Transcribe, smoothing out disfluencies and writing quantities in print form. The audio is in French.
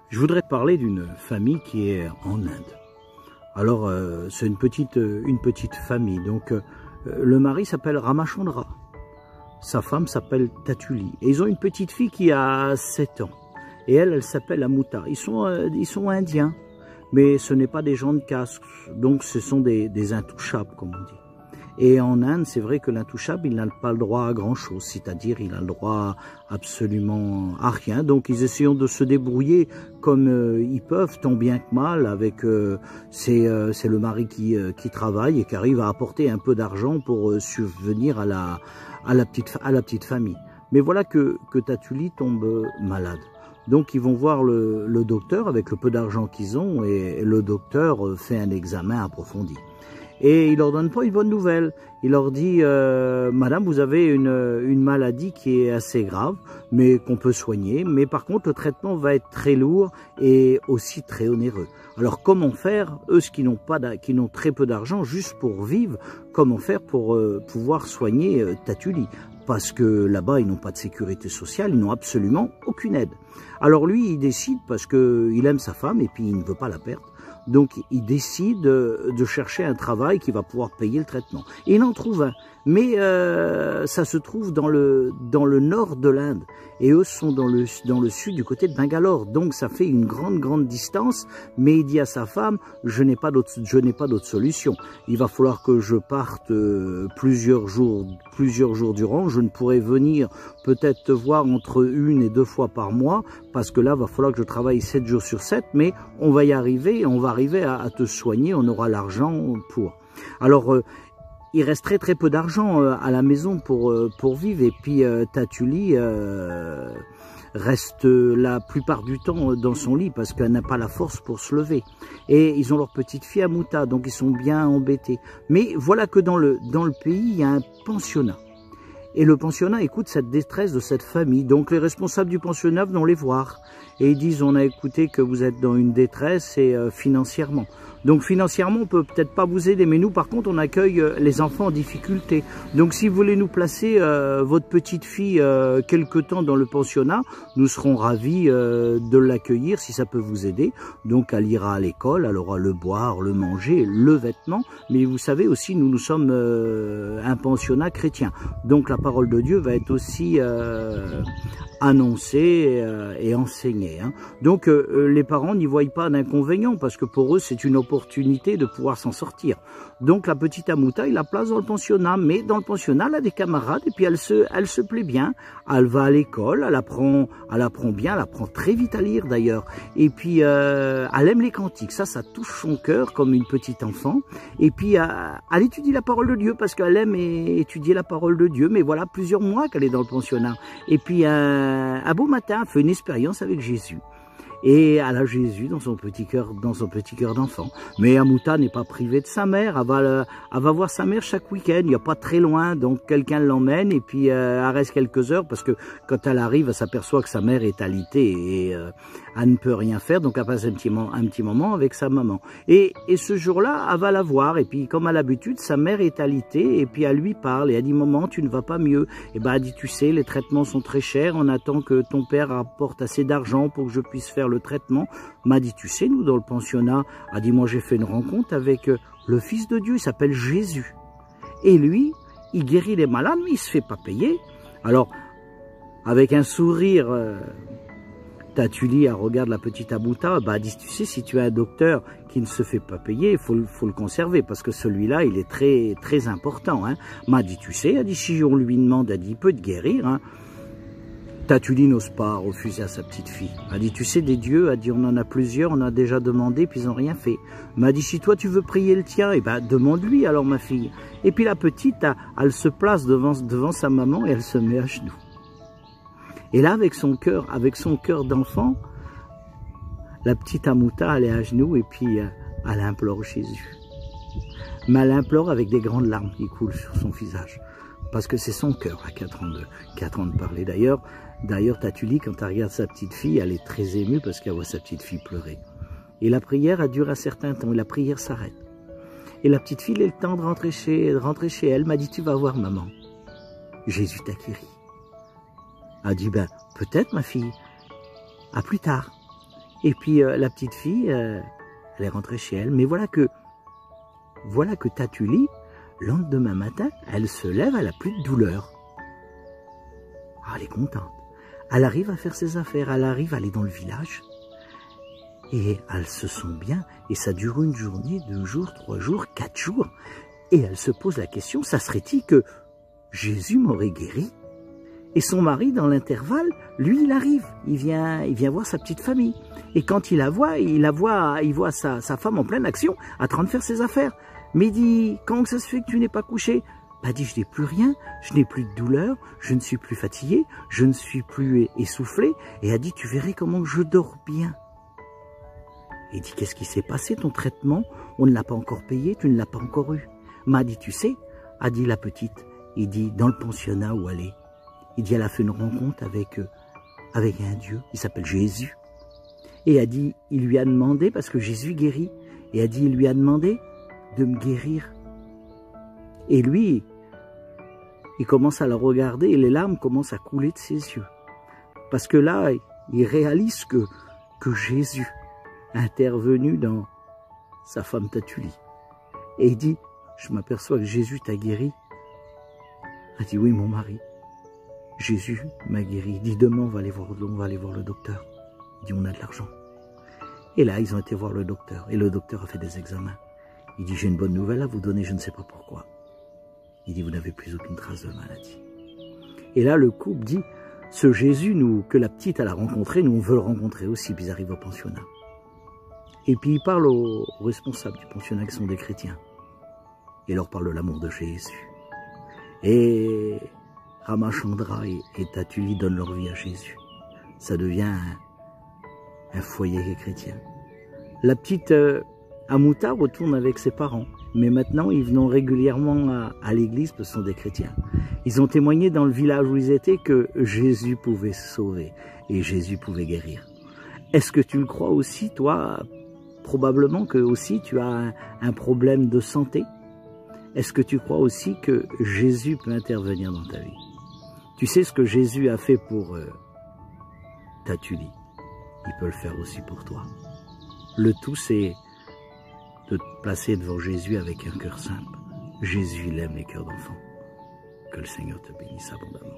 Je voudrais te parler d'une famille qui est en Inde. Alors, c'est une petite famille. Donc, le mari s'appelle Ramachandra. Sa femme s'appelle Tatuli. Et ils ont une petite fille qui a 7 ans. Et elle s'appelle Amuta. Ils sont indiens. Mais ce n'est pas des gens de caste. Donc, ce sont des intouchables, comme on dit. Et en Inde, c'est vrai que l'intouchable, il n'a pas le droit à grand-chose, c'est-à-dire il a le droit absolument à rien. Donc ils essayent de se débrouiller comme ils peuvent, tant bien que mal, avec c'est le mari qui travaille et qui arrive à apporter un peu d'argent pour subvenir à la petite famille. Mais voilà que Tatuli tombe malade. Donc ils vont voir le docteur avec le peu d'argent qu'ils ont et le docteur fait un examen approfondi. Et il leur donne pas une bonne nouvelle. Il leur dit, Madame, vous avez une maladie qui est assez grave, mais qu'on peut soigner. Mais par contre, le traitement va être très lourd et aussi très onéreux. Alors, comment faire, eux, qui n'ont très peu d'argent, juste pour vivre, comment faire pour pouvoir soigner Tatuli? Parce que là-bas, ils n'ont pas de sécurité sociale, ils n'ont absolument aucune aide. Alors lui, il décide, parce qu'il aime sa femme et puis il ne veut pas la perdre. Donc, il décide de chercher un travail qui va pouvoir payer le traitement. Et il en trouve un. Mais ça se trouve dans le nord de l'Inde. Et eux sont dans le sud, du côté de Bangalore. Donc, ça fait une grande distance. Mais il dit à sa femme, je n'ai pas d'autre solution. Il va falloir que je parte plusieurs jours durant. Je ne pourrai venir peut-être te voir entre 1 et 2 fois par mois. Parce que là, il va falloir que je travaille 7 jours sur 7. Mais on va y arriver. On va arriver à te soigner. On aura l'argent pour. Alors, il reste très peu d'argent à la maison pour vivre. Et puis Tatuli reste la plupart du temps dans son lit parce qu'elle n'a pas la force pour se lever. Et ils ont leur petite fille Amuta, donc ils sont bien embêtés. Mais voilà que dans le pays, il y a un pensionnat. Et le pensionnat écoute cette détresse de cette famille. Donc les responsables du pensionnat vont les voir. Et ils disent, on a écouté que vous êtes dans une détresse et financièrement. Donc financièrement, on peut peut-être pas vous aider, mais nous par contre, on accueille les enfants en difficulté. Donc si vous voulez nous placer votre petite fille quelque temps dans le pensionnat, nous serons ravis de l'accueillir si ça peut vous aider. Donc elle ira à l'école, elle aura le boire, le manger, le vêtement. Mais vous savez aussi, nous sommes un pensionnat chrétien. Donc la parole de Dieu va être aussi annoncée et enseignée. Hein. Donc les parents n'y voient pas d'inconvénient parce que pour eux, c'est une opportunité de pouvoir s'en sortir. Donc la petite Amuta, il la place dans le pensionnat, mais dans le pensionnat, elle a des camarades et puis elle se plaît bien. Elle va à l'école, elle apprend bien, elle apprend très vite à lire d'ailleurs. Et puis elle aime les cantiques, ça touche son cœur comme une petite enfant. Et puis elle étudie la parole de Dieu parce qu'elle aime étudier la parole de Dieu. Mais voilà plusieurs mois qu'elle est dans le pensionnat. Et puis un beau matin, elle fait une expérience avec Jésus. Et elle a Jésus dans son petit cœur d'enfant. Mais Amuta n'est pas privée de sa mère. Elle va voir sa mère chaque week-end. Il n'y a pas très loin, donc quelqu'un l'emmène et puis elle reste quelques heures parce que quand elle arrive, elle s'aperçoit que sa mère est alitée et elle ne peut rien faire. Donc elle passe un petit moment avec sa maman. Et ce jour-là, elle va la voir et puis comme à l'habitude, sa mère est alitée et puis elle lui parle et elle dit maman, tu ne vas pas mieux. Et ben elle dit tu sais, les traitements sont très chers. On attend que ton père apporte assez d'argent pour que je puisse faire le traitement. M'a dit, tu sais, nous, dans le pensionnat, a dit, moi, j'ai fait une rencontre avec le Fils de Dieu, il s'appelle Jésus. Et lui, il guérit les malades, mais il se fait pas payer. Alors, avec un sourire, Tatuli, elle regarde la petite Amuta, bah, elle dit, tu sais, si tu as un docteur qui ne se fait pas payer, il faut le conserver, parce que celui-là, il est très important. Hein. M'a dit, tu sais, elle dit, si on lui demande, elle dit, il peut te guérir, hein. Tatuli n'ose pas refuser à sa petite fille. Elle dit, tu sais, des dieux, elle dit, on en a plusieurs, on a déjà demandé, puis ils n'ont rien fait. M'a dit, si toi tu veux prier le tien, eh ben, demande-lui alors, ma fille. Et puis la petite, elle se place devant sa maman et elle se met à genoux. Et là, avec son cœur d'enfant, la petite Amuta, elle est à genoux et puis elle implore Jésus. Mais elle implore avec des grandes larmes qui coulent sur son visage. Parce que c'est son cœur à 4 ans de parler. D'ailleurs, Tatuli, quand elle regarde sa petite fille, elle est très émue parce qu'elle voit sa petite fille pleurer. Et la prière, elle dure un certain temps et la prière s'arrête. Et la petite fille, elle a le temps de rentrer chez elle, m'a dit, tu vas voir maman. Jésus t'a guéri. Elle a dit, ben, peut-être ma fille, à plus tard. Et puis la petite fille, elle est rentrée chez elle. Mais voilà que Tatuli, le lendemain matin, elle se lève, elle n'a plus de douleur. Ah, elle est contente. Elle arrive à faire ses affaires, elle arrive à aller dans le village. Et elle se sent bien. Et ça dure une journée, 2 jours, 3 jours, 4 jours. Et elle se pose la question, ça serait-il que Jésus m'aurait guéri? Et son mari, dans l'intervalle, lui, il arrive. Il vient voir sa petite famille. Et quand il voit sa femme en pleine action, en train de faire ses affaires. Mais il dit, comment ça se fait que tu n'es pas couché? Bah, dit, je n'ai plus rien, je n'ai plus de douleur, je ne suis plus fatigué, je ne suis plus essoufflé. Et elle dit, tu verrais comment je dors bien. Et il dit, qu'est-ce qui s'est passé, ton traitement? On ne l'a pas encore payé, tu ne l'as pas encore eu. M'a dit, tu sais, a dit la petite, il dit, dans le pensionnat où elle est, il dit, elle a fait une rencontre avec un Dieu, il s'appelle Jésus. Et elle dit, il lui a demandé, parce que Jésus guérit, et elle dit, il lui a demandé de me guérir. Et lui, il commence à la regarder et les larmes commencent à couler de ses yeux. Parce que là, il réalise que Jésus est intervenu dans sa femme Tatuli. Et il dit, je m'aperçois que Jésus t'a guéri. Elle dit, oui, mon mari. Jésus m'a guéri. Il dit, demain, on va aller voir le docteur. Il dit, on a de l'argent. Et là, ils ont été voir le docteur. Et le docteur a fait des examens. Il dit, j'ai une bonne nouvelle à vous donner, je ne sais pas pourquoi. Il dit, vous n'avez plus aucune trace de maladie. Et là, le couple dit, ce Jésus que la petite elle a rencontré, nous on veut le rencontrer aussi. Puis ils arrivent au pensionnat. Et puis il parle aux responsables du pensionnat qui sont des chrétiens. Et leur parle de l'amour de Jésus. Et Ramachandra et Tatuli donnent leur vie à Jésus. Ça devient un foyer chrétien. La petite Amouta retourne avec ses parents. Mais maintenant, ils venaient régulièrement à l'église parce que ce sont des chrétiens. Ils ont témoigné dans le village où ils étaient que Jésus pouvait sauver et Jésus pouvait guérir. Est-ce que tu le crois aussi, toi? Probablement que aussi tu as un problème de santé. Est-ce que tu crois aussi que Jésus peut intervenir dans ta vie? Tu sais ce que Jésus a fait pour Tatuli. Il peut le faire aussi pour toi. Le tout, c'est de te placer devant Jésus avec un cœur simple. Jésus, il aime les cœurs d'enfants. Que le Seigneur te bénisse abondamment.